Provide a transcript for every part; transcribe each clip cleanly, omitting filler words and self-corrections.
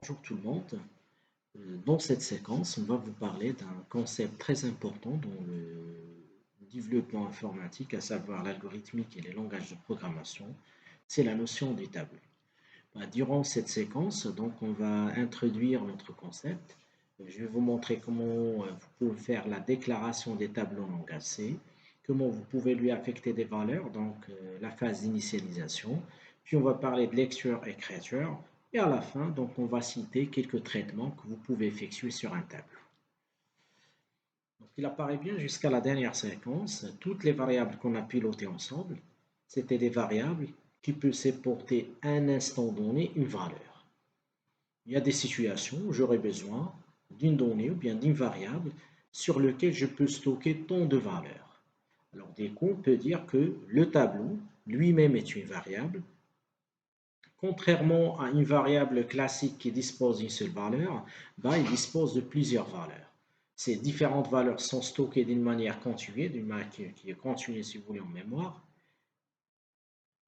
Bonjour tout le monde. Dans cette séquence, on va vous parler d'un concept très important dans le développement informatique, à savoir l'algorithmique et les langages de programmation. C'est la notion du tableau. Durant cette séquence, donc, on va introduire notre concept. Je vais vous montrer comment vous pouvez faire la déclaration des tableaux en langage C, comment vous pouvez lui affecter des valeurs, donc la phase d'initialisation. Puis on va parler de lecture et écriture. Et à la fin, donc, on va citer quelques traitements que vous pouvez effectuer sur un tableau. Donc, il apparaît bien jusqu'à la dernière séquence, toutes les variables qu'on a pilotées ensemble, c'était des variables qui peuvent supporter à un instant donné une valeur. Il y a des situations où j'aurai besoin d'une donnée ou bien d'une variable sur laquelle je peux stocker tant de valeurs. Alors, du coup, on peut dire que le tableau lui-même est une variable. Contrairement à une variable classique qui dispose d'une seule valeur, il dispose de plusieurs valeurs. Ces différentes valeurs sont stockées d'une manière continue, d'une manière qui est continue si vous voulez en mémoire,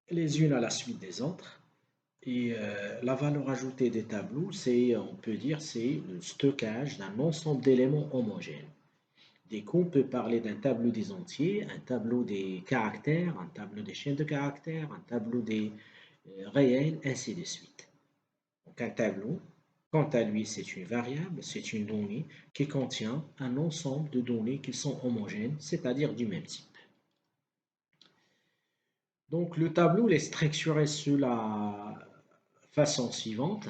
les unes à la suite des autres. Et la valeur ajoutée des tableaux, on peut dire, c'est le stockage d'un ensemble d'éléments homogènes. Des coup, on peut parler d'un tableau des entiers, un tableau des caractères, un tableau des chaînes de caractères, un tableau des réels, ainsi de suite. Donc un tableau, quant à lui, c'est une variable, c'est une donnée qui contient un ensemble de données qui sont homogènes, c'est-à-dire du même type. Donc le tableau est structuré sur la façon suivante.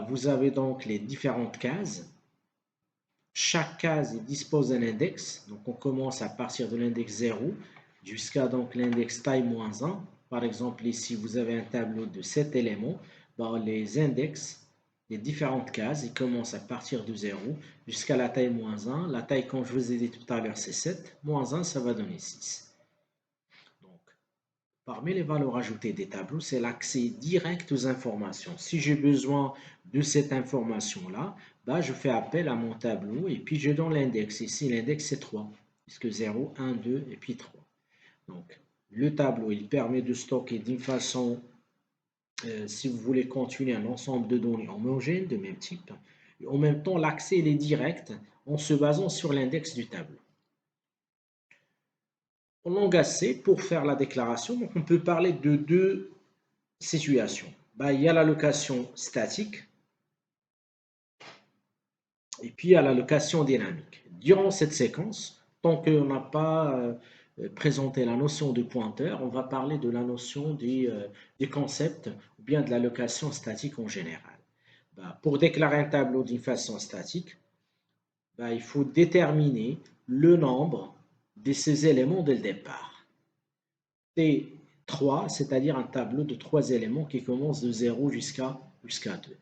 Vous avez donc les différentes cases. Chaque case dispose d'un index. Donc on commence à partir de l'index 0 jusqu'à donc l'index taille moins 1. Par exemple, ici, vous avez un tableau de 7 éléments. Les index, les différentes cases, ils commencent à partir de 0 jusqu'à la taille moins 1. La taille, comme je vous ai dit tout à l'heure, c'est 7. Moins 1, ça va donner 6. Donc, parmi les valeurs ajoutées des tableaux, c'est l'accès direct aux informations. Si j'ai besoin de cette information-là, je fais appel à mon tableau et puis je donne l'index. Ici, l'index c'est 3, puisque 0, 1, 2 et puis 3. Donc, le tableau, il permet de stocker d'une façon, si vous voulez continuer un ensemble de données homogènes de même type. Et en même temps, l'accès est direct en se basant sur l'index du tableau. En langage C, pour faire la déclaration, donc on peut parler de deux situations. Il y a l'allocation statique et puis il y a l'allocation dynamique. Durant cette séquence, tant qu'on n'a pas présenté la notion de pointeur, on va parler de la notion des concepts ou bien de l'allocation statique en général. Pour déclarer un tableau d'une façon statique, il faut déterminer le nombre de ces éléments dès le départ. T3, c'est-à-dire un tableau de 3 éléments qui commence de 0 jusqu'à 2.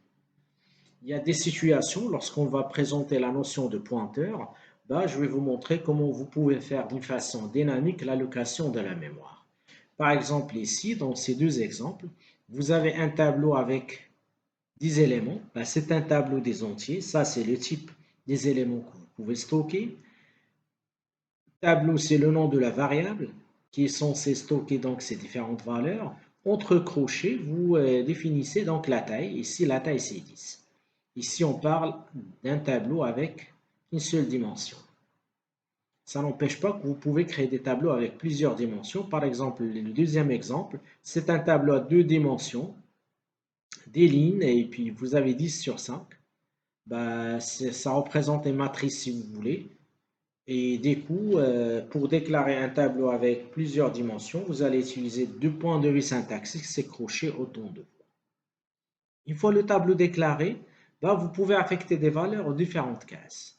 Il y a des situations, lorsqu'on va présenter la notion de pointeur, je vais vous montrer comment vous pouvez faire d'une façon dynamique l'allocation de la mémoire. Par exemple, ici, dans ces deux exemples, vous avez un tableau avec 10 éléments. C'est un tableau des entiers. Ça, c'est le type des éléments que vous pouvez stocker. Tableau, c'est le nom de la variable qui est censée stocker donc ces différentes valeurs. Entre crochets, vous définissez donc la taille. Ici, la taille, c'est 10. Ici, on parle d'un tableau avec une seule dimension. Ça n'empêche pas que vous pouvez créer des tableaux avec plusieurs dimensions. Par exemple, le deuxième exemple, c'est un tableau à 2 dimensions, des lignes, et puis vous avez 10 sur 5. Ça représente une matrice si vous voulez. Et du coup, pour déclarer un tableau avec plusieurs dimensions, vous allez utiliser deux points de vue syntaxiques, c'est crochet autant de fois. Une fois le tableau déclaré, vous pouvez affecter des valeurs aux différentes cases.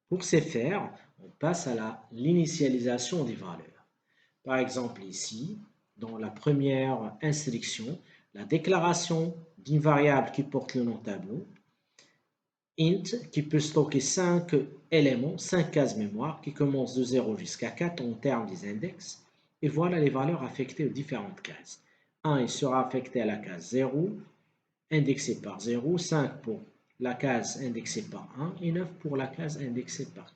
Pour ce faire, on passe à l'initialisation des valeurs. Par exemple ici, dans la première instruction, la déclaration d'une variable qui porte le nom tableau, int qui peut stocker 5 éléments, 5 cases mémoire qui commencent de 0 jusqu'à 4 en termes des index. Et voilà les valeurs affectées aux différentes cases. 1 il sera affecté à la case 0, indexé par 0, 5 pour la case indexée par 1 et 9 pour la case indexée par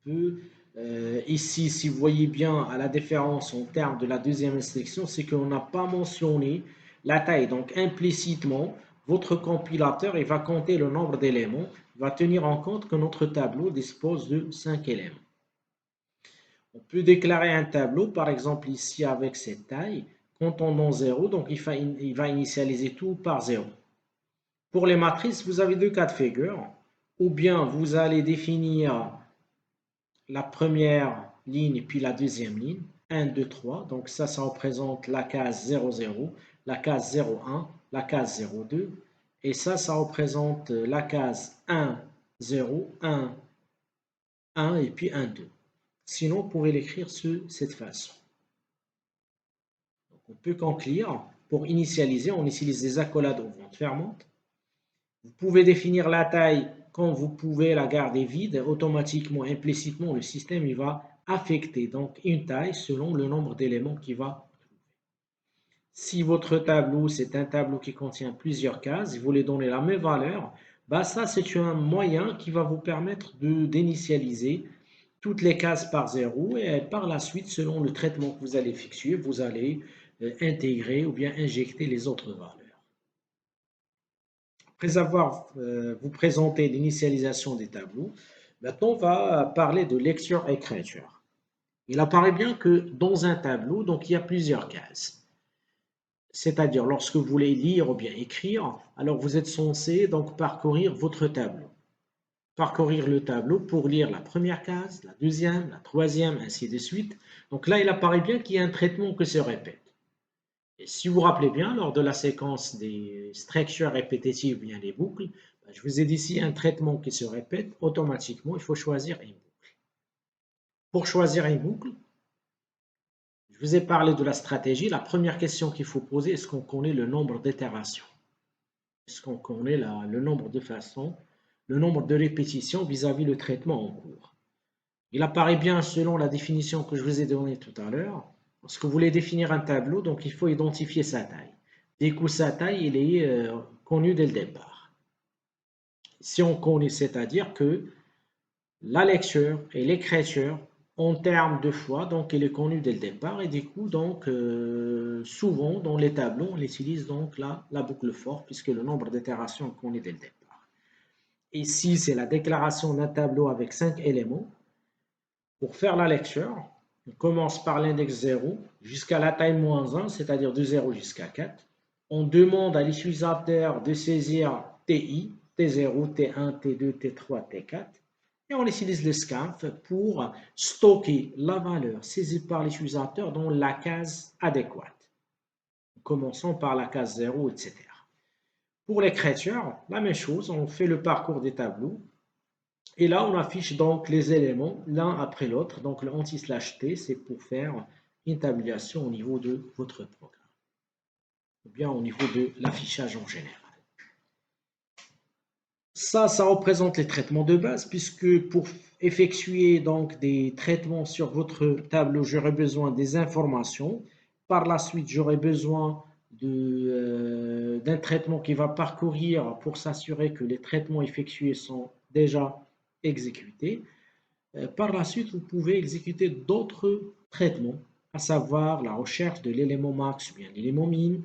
4. Ici, si vous voyez bien à la différence en termes de la deuxième instruction, c'est qu'on n'a pas mentionné la taille. Donc implicitement, votre compilateur il va compter le nombre d'éléments, va tenir en compte que notre tableau dispose de 5 éléments. On peut déclarer un tableau, par exemple ici avec cette taille, contendant 0, donc il va initialiser tout par 0. Pour les matrices, vous avez deux cas de figure. Ou bien vous allez définir la première ligne puis la deuxième ligne, 1, 2, 3. Donc ça représente la case 0, 0, la case 0, 1, la case 0, 2. Et ça représente la case 1, 0, 1, 1 et puis 1, 2. Sinon, vous pouvez l'écrire de cette façon. Donc, on peut conclure. Pour initialiser, on utilise des accolades aux ventes fermantes. Vous pouvez définir la taille quand vous pouvez la garder vide. Automatiquement, implicitement, le système il va affecter donc une taille selon le nombre d'éléments qu'il va. Si votre tableau, c'est un tableau qui contient plusieurs cases, vous voulez donner la même valeur, bah ça c'est un moyen qui va vous permettre d'initialiser toutes les cases par 0 et par la suite, selon le traitement que vous allez effectuer, vous allez intégrer ou bien injecter les autres valeurs. Après avoir vous présenté l'initialisation des tableaux, maintenant on va parler de lecture-écriture. Il apparaît bien que dans un tableau, donc il y a plusieurs cases. C'est-à-dire, lorsque vous voulez lire ou bien écrire, alors vous êtes censé donc parcourir votre tableau. Parcourir le tableau pour lire la première case, la deuxième, la troisième, ainsi de suite. Donc là, il apparaît bien qu'il y a un traitement qui se répète. Et si vous vous rappelez bien, lors de la séquence des structures répétitives, bien les boucles, je vous ai dit ici un traitement qui se répète, automatiquement, il faut choisir une boucle. Pour choisir une boucle, je vous ai parlé de la stratégie. La première question qu'il faut poser, est-ce qu'on connaît le nombre d'itérations? Est-ce qu'on connaît le nombre de façons, le nombre de répétitions vis-à-vis le traitement en cours? Il apparaît bien selon la définition que je vous ai donnée tout à l'heure. Lorsque vous voulez définir un tableau, donc il faut identifier sa taille. Du coup, sa taille, il est connu dès le départ. Si on connaît, c'est-à-dire que la lecture et l'écriture en termes de fois, donc il est connu dès le départ et du coup, donc souvent dans les tableaux, on utilise donc la boucle for puisque le nombre d'itérations est connu dès le départ. Ici, c'est la déclaration d'un tableau avec 5 éléments. Pour faire la lecture, on commence par l'index 0 jusqu'à la taille moins 1, c'est-à-dire de 0 jusqu'à 4. On demande à l'utilisateur de saisir TI, T0, T1, T2, T3, T4. Et on utilise le scanf pour stocker la valeur saisie par l'utilisateur dans la case adéquate. Commençons par la case 0, etc. Pour l'écriture, la même chose, on fait le parcours des tableaux. Et là, on affiche donc les éléments l'un après l'autre. Donc, le anti/t, c'est pour faire une tabulation au niveau de votre programme, ou bien au niveau de l'affichage en général. Ça représente les traitements de base, puisque pour effectuer donc des traitements sur votre tableau, j'aurai besoin des informations. Par la suite, j'aurai besoin d'un traitement qui va parcourir pour s'assurer que les traitements effectués sont déjà exécutés. Par la suite, vous pouvez exécuter d'autres traitements, à savoir la recherche de l'élément max ou bien l'élément min,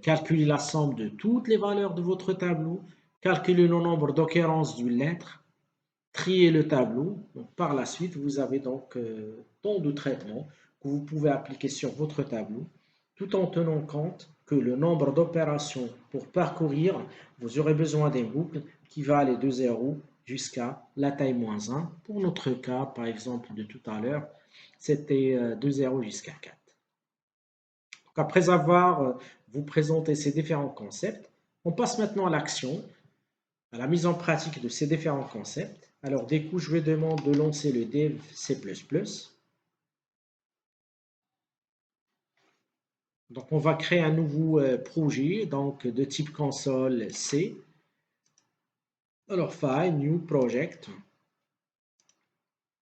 calculer la somme de toutes les valeurs de votre tableau, calculer le nombre d'occurrences d'une lettre, trier le tableau. Donc, par la suite, vous avez donc tant de traitements que vous pouvez appliquer sur votre tableau, tout en tenant compte que le nombre d'opérations pour parcourir, vous aurez besoin d'une boucle qui va aller de 0 jusqu'à la taille moins 1. Pour notre cas, par exemple, de tout à l'heure, c'était de 0 jusqu'à 4. Donc, après avoir vous présenté ces différents concepts, on passe maintenant à l'action, à la mise en pratique de ces différents concepts. Alors, du coup, je vais demander de lancer le dev C++. Donc, on va créer un nouveau projet donc de type console C. Alors, File, New Project,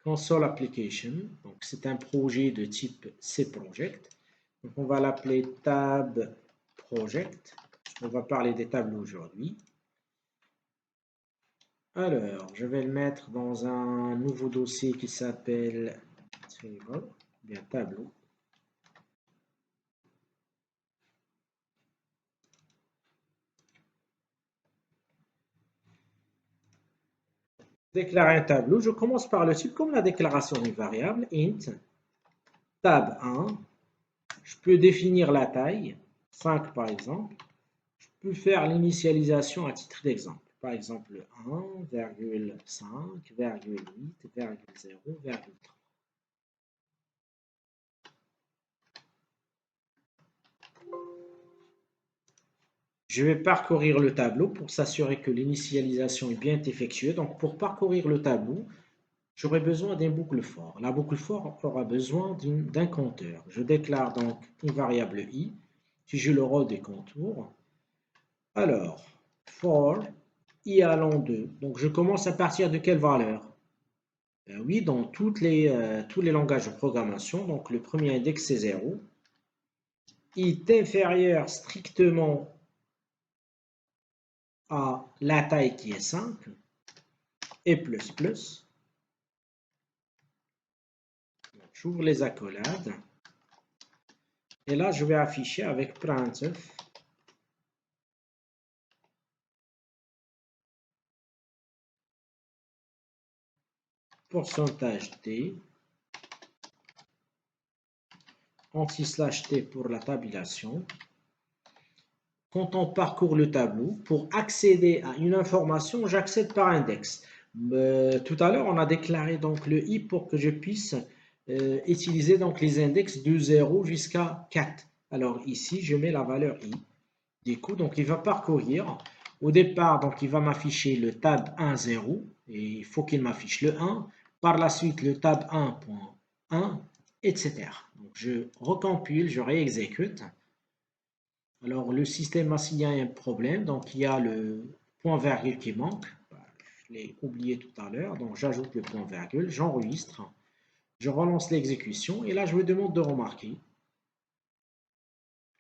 Console Application. Donc, c'est un projet de type C Project. Donc, on va l'appeler Tab Project. On va parler des tableaux aujourd'hui. Alors, je vais le mettre dans un nouveau dossier qui s'appelle Table, bien tableau. Déclarer un tableau, je commence par le type comme la déclaration d'une variable, int, tab 1, je peux définir la taille, 5 par exemple, je peux faire l'initialisation à titre d'exemple, par exemple 1,5, 8, 0, 3. Je vais parcourir le tableau pour s'assurer que l'initialisation est bien effectuée. Donc pour parcourir le tableau, j'aurai besoin d'une boucle for. La boucle for aura besoin d'un compteur. Je déclare donc une variable i qui joue le rôle des contours. Alors, for i allant 2. Donc je commence à partir de quelle valeur? Oui, dans tous les langages de programmation, donc le premier index c'est 0. I est inférieur strictement à la taille qui est 5 et plus. J'ouvre les accolades. Et là, je vais afficher avec printf pourcentage %t anti/t pour la tabulation. Quand on parcourt le tableau, pour accéder à une information, j'accède par index. Tout à l'heure, on a déclaré donc le i pour que je puisse utiliser donc les index de 0 jusqu'à 4. Alors ici, je mets la valeur i. Du coup, donc il va parcourir. Au départ, donc il va m'afficher le tab 1, 0. Et il faut qu'il m'affiche le 1. Par la suite, le tab 1.1, etc. Donc je recompile, je réexécute. Alors, le système m'a signalé un problème. Donc, il y a le point-virgule qui manque. Je l'ai oublié tout à l'heure. Donc, j'ajoute le point-virgule, j'enregistre, je relance l'exécution. Et là, je me demande de remarquer.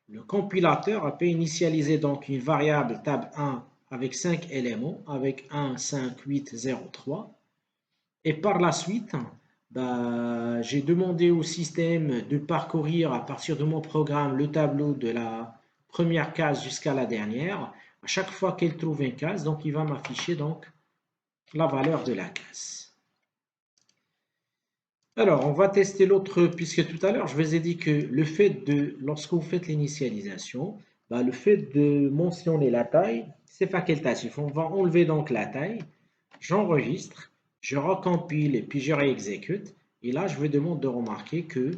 Le compilateur a pu initialiser donc une variable tab1 avec 5 éléments, avec 1, 5, 8, 0, 3. Et par la suite, j'ai demandé au système de parcourir à partir de mon programme le tableau de la première case jusqu'à la dernière. À chaque fois qu'il trouve une case, donc il va m'afficher donc la valeur de la case. Alors, on va tester l'autre, puisque tout à l'heure, je vous ai dit que le fait de, lorsque vous faites l'initialisation, le fait de mentionner la taille, c'est facultatif. On va enlever donc la taille, j'enregistre, je recompile et puis je réexécute. Et là, je vais demander de remarquer que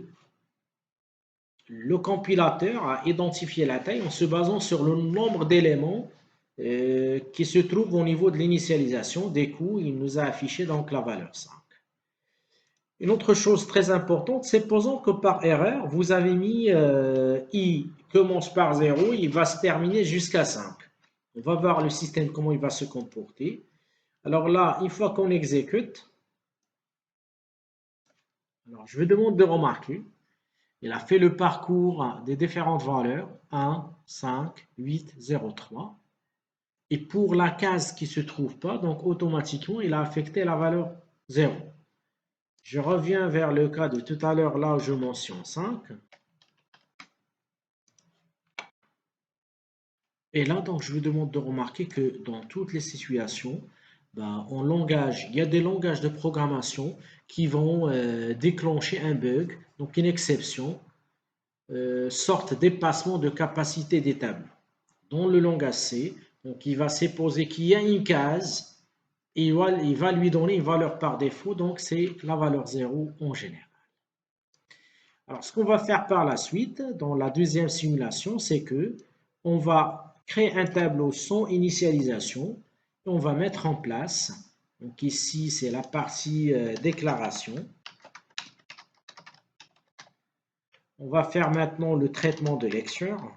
le compilateur a identifié la taille en se basant sur le nombre d'éléments qui se trouvent au niveau de l'initialisation. Du coup, il nous a affiché donc la valeur 5. Une autre chose très importante, c'est posons que par erreur, vous avez mis i commence par 0, il va se terminer jusqu'à 5. On va voir le système, comment il va se comporter. Alors là, une fois qu'on exécute, alors je vais demander de remarquer, il a fait le parcours des différentes valeurs, 1, 5, 8, 0, 3. Et pour la case qui ne se trouve pas, donc automatiquement, il a affecté la valeur 0. Je reviens vers le cas de tout à l'heure, là où je mentionne 5. Et là, donc, je vous demande de remarquer que dans toutes les situations, en langage, il y a des langages de programmation qui vont déclencher un bug, donc une exception, sorte dépassement de capacité des tables. Dans le langage C, donc il va supposer qu'il y a une case et il va lui donner une valeur par défaut, donc c'est la valeur 0 en général. Alors, ce qu'on va faire par la suite, dans la deuxième simulation, c'est que on va créer un tableau sans initialisation et on va mettre en place, donc ici c'est la partie déclaration. On va faire maintenant le traitement de lecture.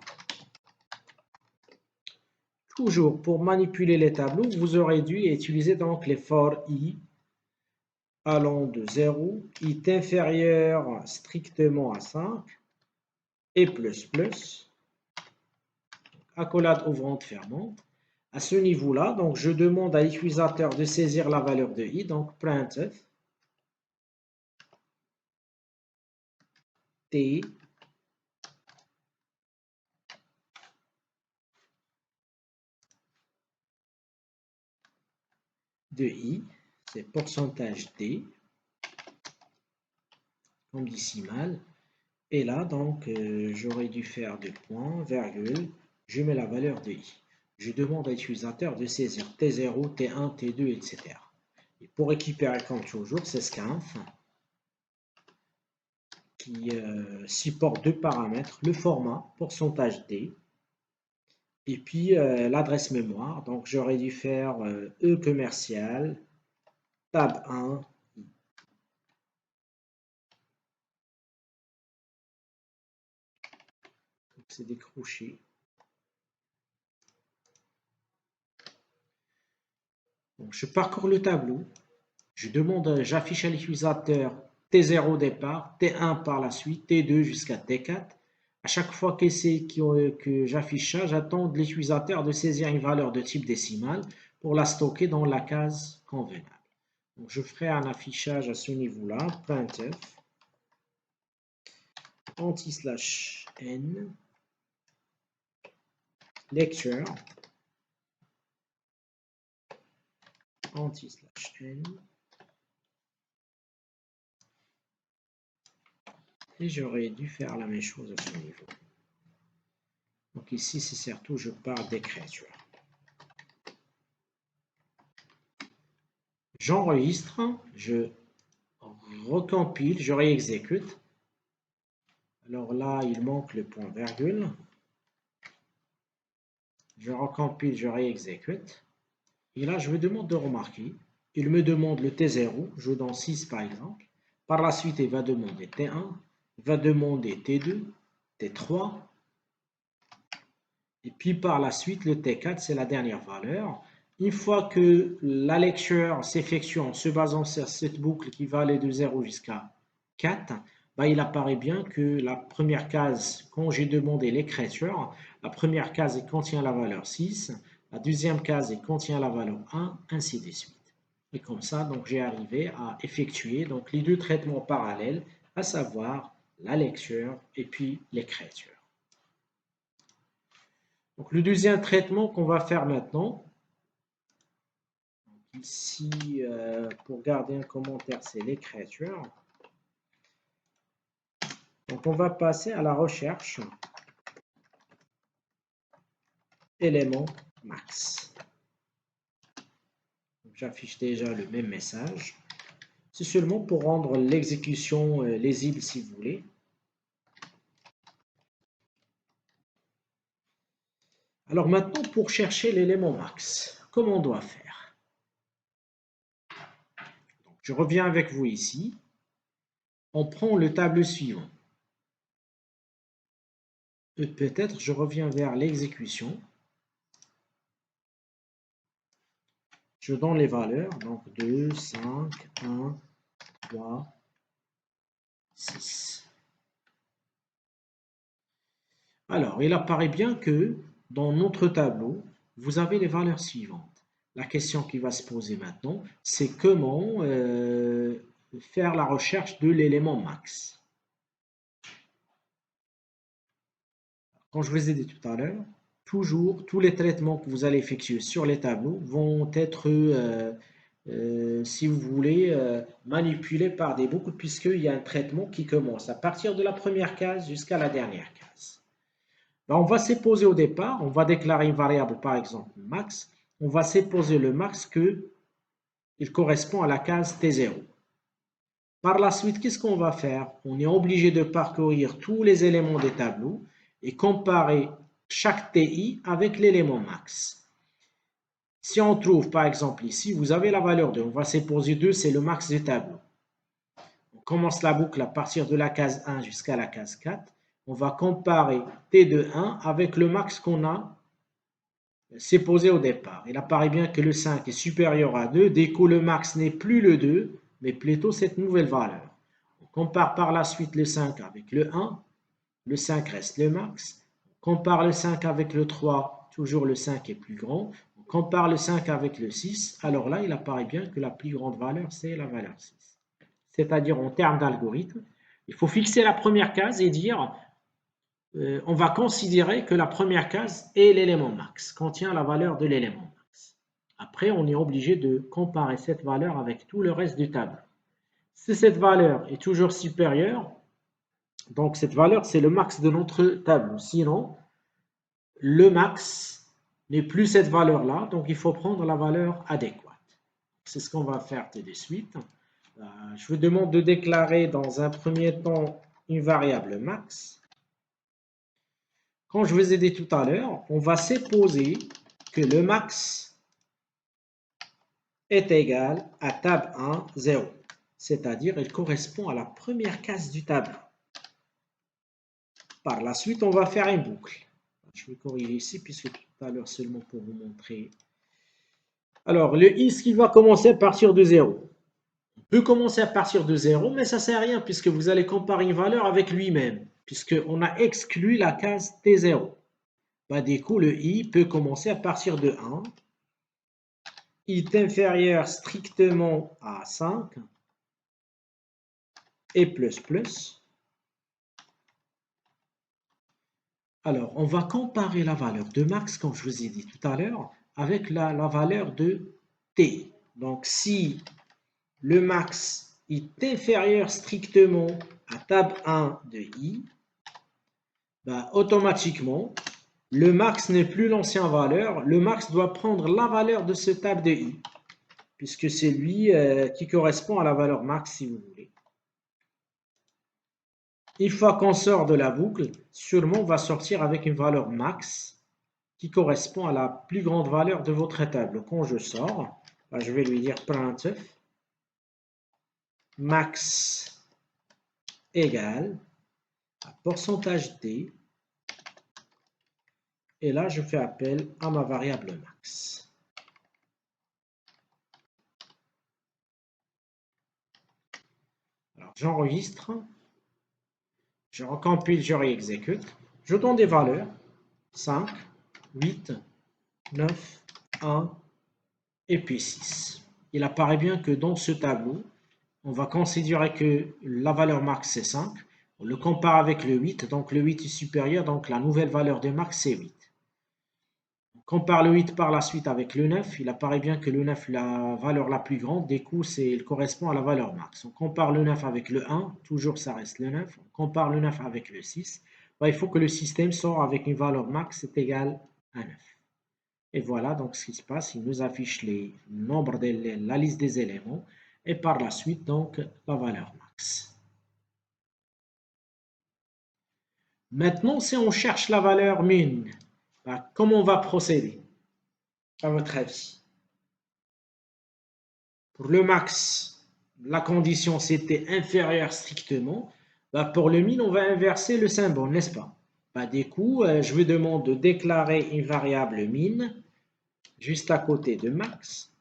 Toujours pour manipuler les tableaux, vous aurez dû utiliser donc les for i allant de 0, i est inférieur strictement à 5 et plus. Accolade ouvrante fermante. À ce niveau-là, donc je demande à l'utilisateur de saisir la valeur de i, donc printf t de i, c'est pourcentage D, comme décimale. Et là, donc, j'aurais dû faire des points, virgule, je mets la valeur de I. Je demande à l'utilisateur de saisir T0, T1, T2, etc. Et pour récupérer, comme toujours, c'est Scanf qui supporte deux paramètres, le format, pourcentage D, et puis l'adresse mémoire. Donc, j'aurais dû faire E commercial, tab 1, c'est des crochets. Donc, je parcours le tableau, je demande, j'affiche à l'utilisateur T0 au départ, T1 par la suite, T2 jusqu'à T4. À chaque fois que j'affiche ça, j'attends de l'utilisateur de saisir une valeur de type décimal pour la stocker dans la case convenable. Donc, je ferai un affichage à ce niveau-là, printf, anti/n, lecture, anti/n, et j'aurais dû faire la même chose à ce niveau. Donc ici, c'est surtout, je parle d'écriture. J'enregistre, je recompile, je réexécute. Alors là, il manque le point virgule. Je recompile, je réexécute. Et là, je me demande de remarquer. Il me demande le T0, je donne 6 par exemple. Par la suite, il va demander T1, il va demander T2, T3. Et puis par la suite, le T4, c'est la dernière valeur. Une fois que la lecture s'effectue en se basant sur cette boucle qui va aller de 0 jusqu'à 4, bah, il apparaît bien que la première case, quand j'ai demandé l'écriture, la première case elle contient la valeur 6, la deuxième case elle contient la valeur 1, ainsi de suite. Et comme ça, donc j'ai arrivé à effectuer donc, les deux traitements parallèles, à savoir la lecture et puis l'écriture. Donc, le deuxième traitement qu'on va faire maintenant, ici, pour garder un commentaire, c'est l'écriture. Donc, on va passer à la recherche élément max. J'affiche déjà le même message. C'est seulement pour rendre l'exécution lisible si vous voulez. Alors maintenant, pour chercher l'élément max, comment on doit faire? Donc, je reviens avec vous ici. On prend le tableau suivant. Peut-être je reviens vers l'exécution. Je donne les valeurs, donc 2, 5, 1, 3, 6. Alors, il apparaît bien que dans notre tableau, vous avez les valeurs suivantes. La question qui va se poser maintenant, c'est comment faire la recherche de l'élément max. Comme je vous ai dit tout à l'heure, toujours, tous les traitements que vous allez effectuer sur les tableaux vont être, si vous voulez, manipulés par des boucles, puisqu'il y a un traitement qui commence à partir de la première case jusqu'à la dernière case. Ben, on va supposer au départ, on va déclarer une variable, par exemple max, on va supposer le max qu'il correspond à la case T0. Par la suite, qu'est-ce qu'on va faire? On est obligé de parcourir tous les éléments des tableaux et comparer chaque TI avec l'élément max. Si on trouve, par exemple, ici, vous avez la valeur 2, on va supposer 2, c'est le max du tableau. On commence la boucle à partir de la case 1 jusqu'à la case 4. On va comparer T de 1 avec le max qu'on a supposé au départ. Il apparaît bien que le 5 est supérieur à 2, dès que le max n'est plus le 2, mais plutôt cette nouvelle valeur. On compare par la suite le 5 avec le 1, le 5 reste le max. On compare le 5 avec le 3, toujours le 5 est plus grand. On compare le 5 avec le 6, alors là, il apparaît bien que la plus grande valeur, c'est la valeur 6. C'est-à-dire en termes d'algorithme, il faut fixer la première case et dire on va considérer que la première case est l'élément max, contient la valeur de l'élément max. Après, on est obligé de comparer cette valeur avec tout le reste du tableau. Si cette valeur est toujours supérieure, donc cette valeur, c'est le max de notre tableau. Sinon, le max n'est plus cette valeur-là, donc il faut prendre la valeur adéquate. C'est ce qu'on va faire tout de suite. Je vous demande de déclarer dans un premier temps une variable max. Comme je vous ai dit tout à l'heure, on va supposer que le max est égal à tab 1, 0. C'est-à-dire, il correspond à la première case du tableau. Par la suite, on va faire une boucle. Je vais corriger ici, puisque tout à l'heure, seulement pour vous montrer. Alors, le is qui va commencer à partir de 0. On peut commencer à partir de 0, mais ça ne sert à rien, puisque vous allez comparer une valeur avec lui-même, puisqu'on a exclu la case T0. Du coup, le i peut commencer à partir de 1. Il est inférieur strictement à 5 et plus. Alors, on va comparer la valeur de max, comme je vous ai dit tout à l'heure, avec la valeur de t. Donc, si le max est inférieur strictement à tab 1 de i, automatiquement, le max n'est plus l'ancienne valeur. Le max doit prendre la valeur de ce tab de i, puisque c'est lui qui correspond à la valeur max, si vous voulez. Une fois qu'on sort de la boucle, sûrement on va sortir avec une valeur max qui correspond à la plus grande valeur de votre tableau. Quand je sors, je vais lui dire printf max égale à pourcentage d, et là je fais appel à ma variable max. Alors j'enregistre, je recompile, je réexécute, je donne des valeurs 5, 8, 9, 1 et puis 6. Il apparaît bien que dans ce tableau, on va considérer que la valeur max c'est 5. On le compare avec le 8, donc le 8 est supérieur, donc la nouvelle valeur de max c'est 8. On compare le 8 par la suite avec le 9, il apparaît bien que le 9 est la valeur la plus grande, du coup il correspond à la valeur max. On compare le 9 avec le 1, toujours ça reste le 9. On compare le 9 avec le 6. Il faut que le système sorte avec une valeur max est égale à 9. Et voilà donc ce qui se passe, il nous affiche les nombres de la liste des éléments et par la suite donc la valeur max. Maintenant, si on cherche la valeur min, comment on va procéder à votre avis? Pour le max, la condition c'était inférieur strictement. Pour le min, on va inverser le symbole, n'est-ce pas? Du coup, je vous demande de déclarer une variable min juste à côté de max.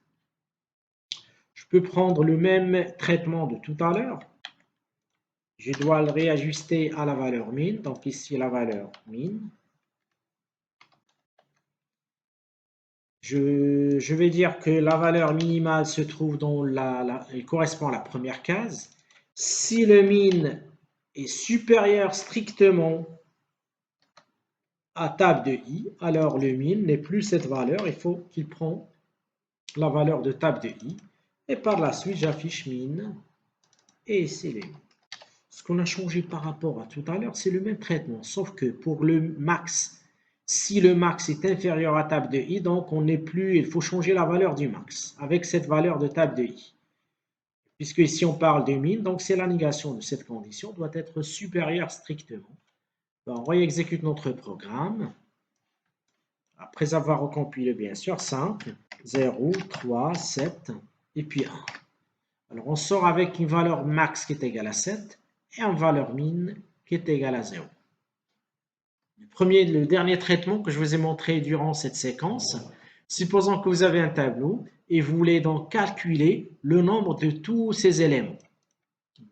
Je peux prendre le même traitement de tout à l'heure. Je dois le réajuster à la valeur min. Donc ici, la valeur min. Je vais dire que la valeur minimale se trouve dans elle correspond à la première case. Si le min est supérieur strictement à tab de i, alors le min n'est plus cette valeur. Il faut qu'il prenne la valeur de tab de i. Et par la suite, j'affiche min. Et c'est le min. Ce qu'on a changé par rapport à tout à l'heure, c'est le même traitement, sauf que pour le max, si le max est inférieur à tab de i, donc on n'est plus, il faut changer la valeur du max avec cette valeur de tab de i. Puisque ici on parle de min, donc c'est la négation de cette condition doit être supérieure strictement. On réexécute notre programme. Après avoir recompilé bien sûr 5, 0, 3, 7 et puis 1. Alors on sort avec une valeur max qui est égale à 7. Et une valeur min qui est égale à 0. Le dernier traitement que je vous ai montré durant cette séquence, supposons que vous avez un tableau et vous voulez donc calculer le nombre de tous ces éléments.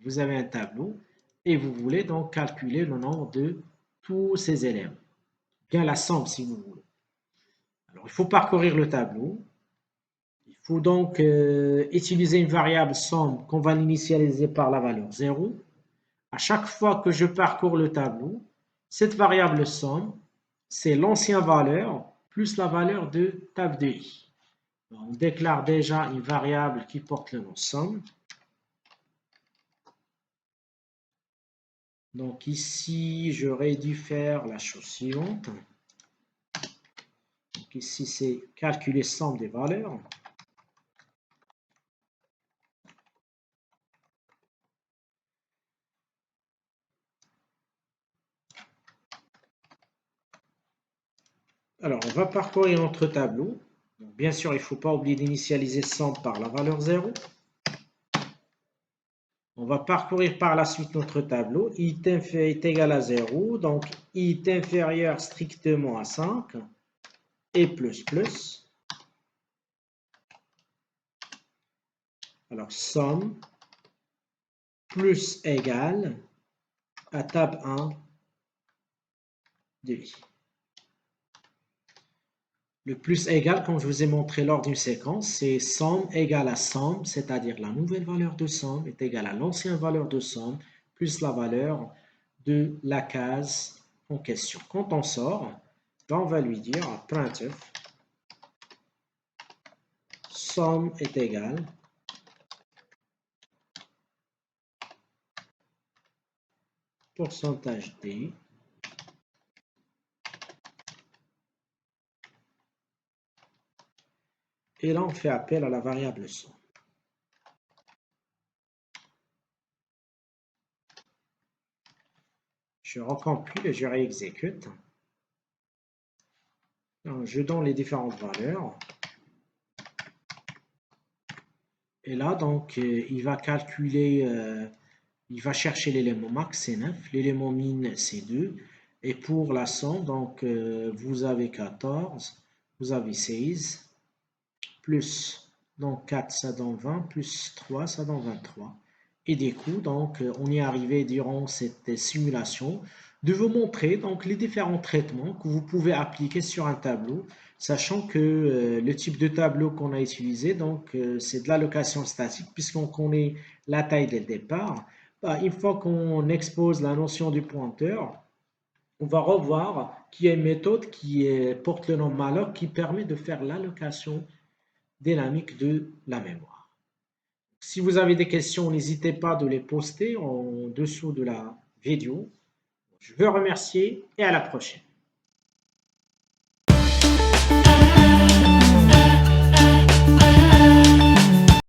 Vous avez un tableau et vous voulez donc calculer le nombre de tous ces éléments. Bien la somme si vous voulez. Alors il faut parcourir le tableau. Il faut donc utiliser une variable somme qu'on va initialiser par la valeur 0. À chaque fois que je parcours le tableau, cette variable somme, c'est l'ancienne valeur plus la valeur de tab de i. On déclare déjà une variable qui porte le nom somme. Donc ici, j'aurais dû faire la chose suivante. Donc ici, c'est calculer somme des valeurs. Alors, on va parcourir notre tableau. Donc, bien sûr, il ne faut pas oublier d'initialiser somme par la valeur 0. On va parcourir par la suite notre tableau. I est égal à 0, donc I est inférieur strictement à 5 et plus. Alors, somme plus égale à tab 1 de I. Le plus égal, comme je vous ai montré lors d'une séquence, c'est somme égale à somme, c'est-à-dire la nouvelle valeur de somme est égale à l'ancienne valeur de somme, plus la valeur de la case en question. Quand on sort, on va lui dire à printf, somme est égale pourcentage D et là on fait appel à la variable somme. Je recompile et je réexécute. Je donne les différentes valeurs. Et là, donc, il va calculer, il va chercher l'élément max, c'est 9, l'élément min, c'est 2. Et pour la somme, donc, vous avez 14, vous avez 16, plus donc 4, ça donne 20, plus 3, ça donne 23. Et du coup, donc, on y est arrivé durant cette simulation de vous montrer donc, les différents traitements que vous pouvez appliquer sur un tableau, sachant que le type de tableau qu'on a utilisé, donc, c'est de l'allocation statique, puisqu'on connaît la taille dès le départ. Bah, une fois qu'on expose la notion du pointeur, on va revoir qu'il y a une méthode qui porte le nom malloc qui permet de faire l'allocation dynamique de la mémoire. Si vous avez des questions, n'hésitez pas de les poster en dessous de la vidéo. Je veux remercier et à la prochaine.